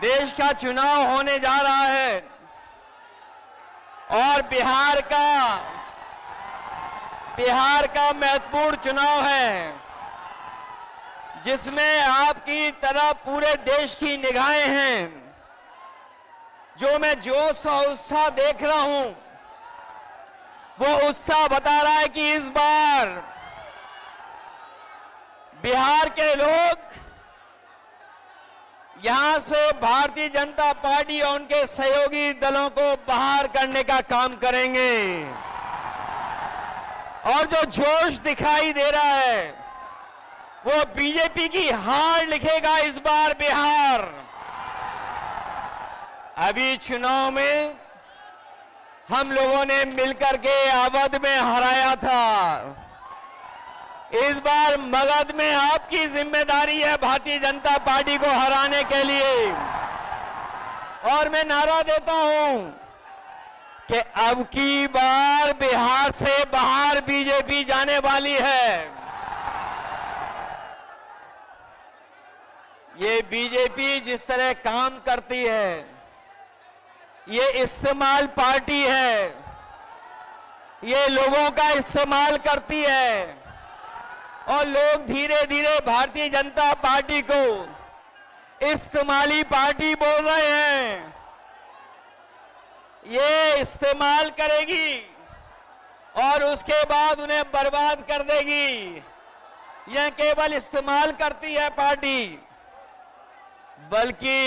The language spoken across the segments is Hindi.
देश का चुनाव होने जा रहा है और बिहार का महत्वपूर्ण चुनाव है, जिसमें आपकी तरह पूरे देश की निगाहें हैं। जो मैं जोश और उत्साह देख रहा हूं, वो उत्साह बता रहा है कि इस बार बिहार के लोग यहां से भारतीय जनता पार्टी और उनके सहयोगी दलों को बाहर करने का काम करेंगे। और जो जोश दिखाई दे रहा है, वो बीजेपी की हार लिखेगा इस बार बिहार। अभी चुनाव में हम लोगों ने मिलकर के अवध में हराया था। इस बार मगध में आपकी जिम्मेदारी है भारतीय जनता पार्टी को हराने के लिए। और मैं नारा देता हूं कि अब की बार बिहार से बाहर बीजेपी जाने वाली है। ये बीजेपी जिस तरह काम करती है, ये इस्तेमाल पार्टी है, ये लोगों का इस्तेमाल करती है और लोग धीरे धीरे भारतीय जनता पार्टी को इस्तेमाली पार्टी बोल रहे हैं। ये इस्तेमाल करेगी और उसके बाद उन्हें बर्बाद कर देगी। यह केवल इस्तेमाल करती है पार्टी, बल्कि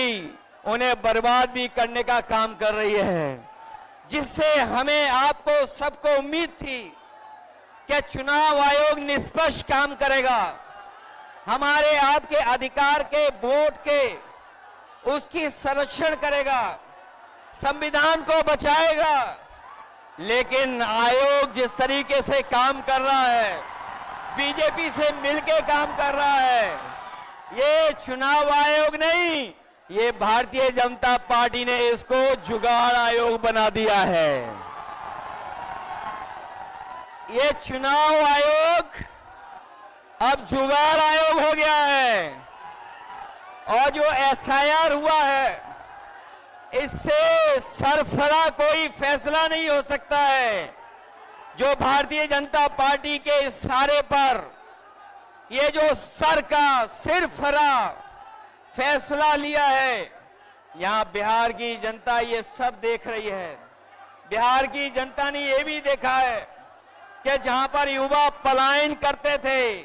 उन्हें बर्बाद भी करने का काम कर रही है, जिससे हमें आपको सबको उम्मीद थी कि चुनाव आयोग निष्पक्ष काम करेगा, हमारे आपके अधिकार के वोट के उसकी संरक्षण करेगा, संविधान को बचाएगा। लेकिन आयोग जिस तरीके से काम कर रहा है, बीजेपी से मिलकर काम कर रहा है, ये चुनाव आयोग नहीं, ये भारतीय जनता पार्टी ने इसको जुगाड़ आयोग बना दिया है। ये चुनाव आयोग अब जुगाड़ आयोग हो गया है। और जो एसआईआर हुआ है, इससे सरफरा कोई फैसला नहीं हो सकता है। जो भारतीय जनता पार्टी के इशारे पर ये जो सिरफरा फैसला लिया है, यहां बिहार की जनता ये सब देख रही है। बिहार की जनता ने ये भी देखा है कि जहां पर युवा पलायन करते थे,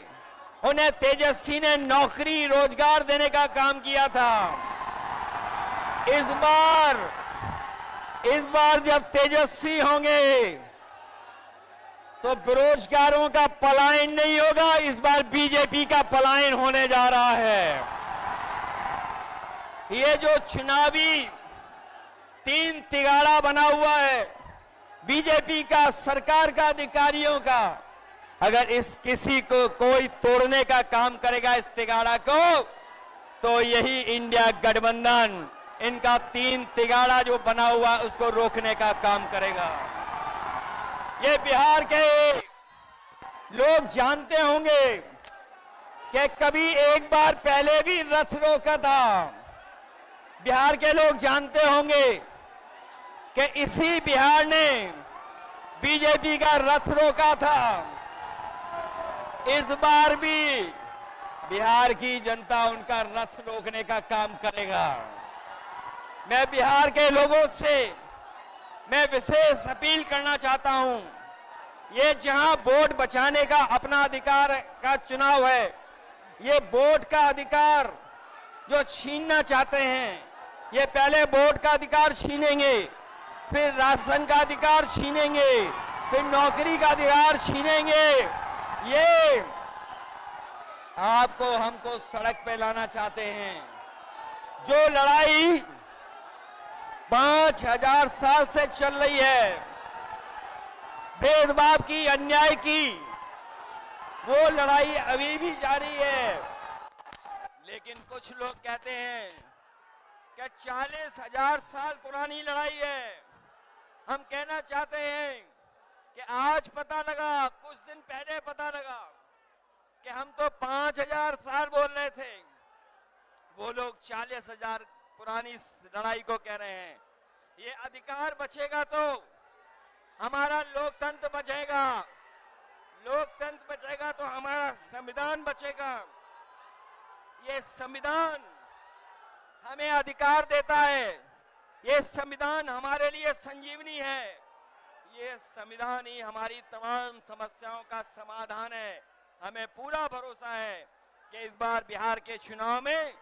उन्हें तेजस्वी ने नौकरी रोजगार देने का काम किया था। इस बार जब तेजस्वी होंगे तो बेरोजगारों का पलायन नहीं होगा, इस बार बीजेपी का पलायन होने जा रहा है। ये जो चुनावी तीन तिगाड़ा बना हुआ है बीजेपी का, सरकार का, अधिकारियों का, अगर इस किसी को कोई तोड़ने का काम करेगा इस तिगाड़ा को, तो यही इंडिया गठबंधन इनका तीन तिगाड़ा जो बना हुआ उसको रोकने का काम करेगा। ये बिहार के लोग जानते होंगे कि कभी एक बार पहले भी रथ रोका था। बिहार के लोग जानते होंगे कि इसी बिहार ने बीजेपी का रथ रोका था। इस बार भी बिहार की जनता उनका रथ रोकने का काम करेगा। मैं बिहार के लोगों से मैं विशेष अपील करना चाहता हूं, ये जहां वोट बचाने का अपना अधिकार का चुनाव है, ये वोट का अधिकार जो छीनना चाहते हैं, ये पहले वोट का अधिकार छीनेंगे, फिर राशन का अधिकार छीनेंगे, फिर नौकरी का अधिकार छीनेंगे। ये आपको हमको सड़क पे लाना चाहते हैं। जो लड़ाई 5000 साल से चल रही है, भेदभाव की, अन्याय की, वो लड़ाई अभी भी जारी है। लेकिन कुछ लोग कहते हैं कि 40,000 साल पुरानी लड़ाई है। हम कहना चाहते हैं कि आज पता लगा, कुछ दिन पहले पता लगा कि हम तो 5000 साल बोल रहे थे, वो लोग 40,000 पुरानी लड़ाई को कह रहे हैं। ये अधिकार बचेगा तो हमारा लोकतंत्र बचेगा, लोकतंत्र बचेगा तो हमारा संविधान बचेगा। ये संविधान हमें अधिकार देता है, ये संविधान हमारे लिए संजीवनी है, ये संविधान ही हमारी तमाम समस्याओं का समाधान है। हमें पूरा भरोसा है कि इस बार बिहार के चुनाव में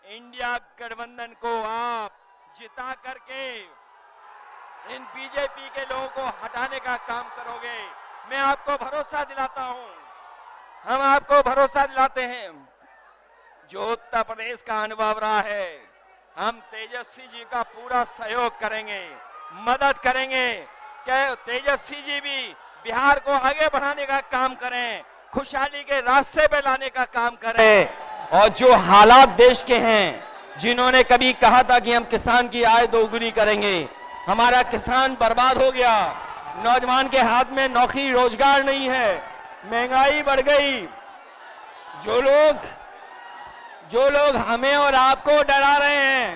इंडिया गठबंधन को आप जिता करके इन बीजेपी के लोगों को हटाने का काम करोगे। मैं आपको भरोसा दिलाता हूं, हम आपको भरोसा दिलाते हैं। जो उत्तर प्रदेश का अनुभव रहा है, हम तेजस्वी जी का पूरा सहयोग करेंगे, मदद करेंगे कि तेजस्वी जी भी बिहार को आगे बढ़ाने का काम करें, खुशहाली के रास्ते पे लाने का काम करें। और जो हालात देश के हैं, जिन्होंने कभी कहा था कि हम किसान की आय दोगुनी करेंगे, हमारा किसान बर्बाद हो गया, नौजवान के हाथ में नौकरी रोजगार नहीं है, महंगाई बढ़ गई। जो लोग हमें और आपको डरा रहे हैं,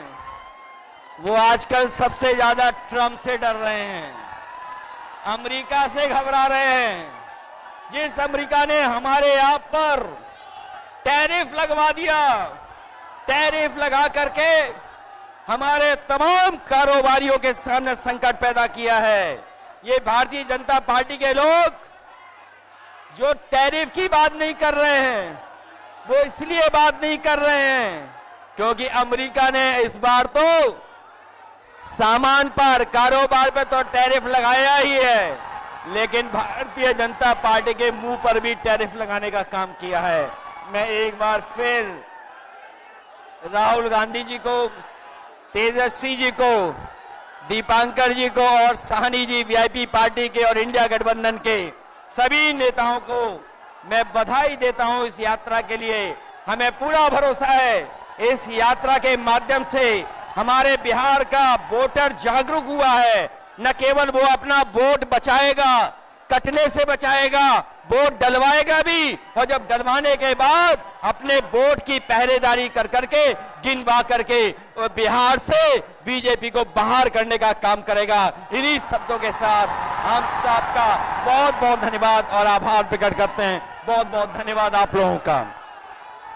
वो आजकल सबसे ज्यादा ट्रंप से डर रहे हैं, अमेरिका से घबरा रहे हैं। जिस अमेरिका ने हमारे आप पर टैरिफ लगवा दिया, टैरिफ लगा करके हमारे तमाम कारोबारियों के सामने संकट पैदा किया है। ये भारतीय जनता पार्टी के लोग जो टैरिफ की बात नहीं कर रहे हैं, वो इसलिए बात नहीं कर रहे हैं क्योंकि अमेरिका ने इस बार तो सामान पर, कारोबार पे तो टैरिफ लगाया ही है, लेकिन भारतीय जनता पार्टी के मुंह पर भी टैरिफ लगाने का काम किया है। मैं एक बार फिर राहुल गांधी जी को, तेजस्वी जी को, दीपांकर जी को और साहनी जी वीआईपी पार्टी के और इंडिया गठबंधन के सभी नेताओं को मैं बधाई देता हूं इस यात्रा के लिए। हमें पूरा भरोसा है इस यात्रा के माध्यम से हमारे बिहार का वोटर जागरूक हुआ है। न केवल वो अपना वोट बचाएगा, कटने से बचाएगा, वोट डलवाएगा भी, और जब डलवाने के बाद अपने वोट की पहरेदारी कर करके, गिनवा करके बिहार से बीजेपी को बाहर करने का काम करेगा। इन्हीं शब्दों के साथ हम सबका बहुत बहुत धन्यवाद और आभार प्रकट करते हैं। बहुत बहुत धन्यवाद आप लोगों का।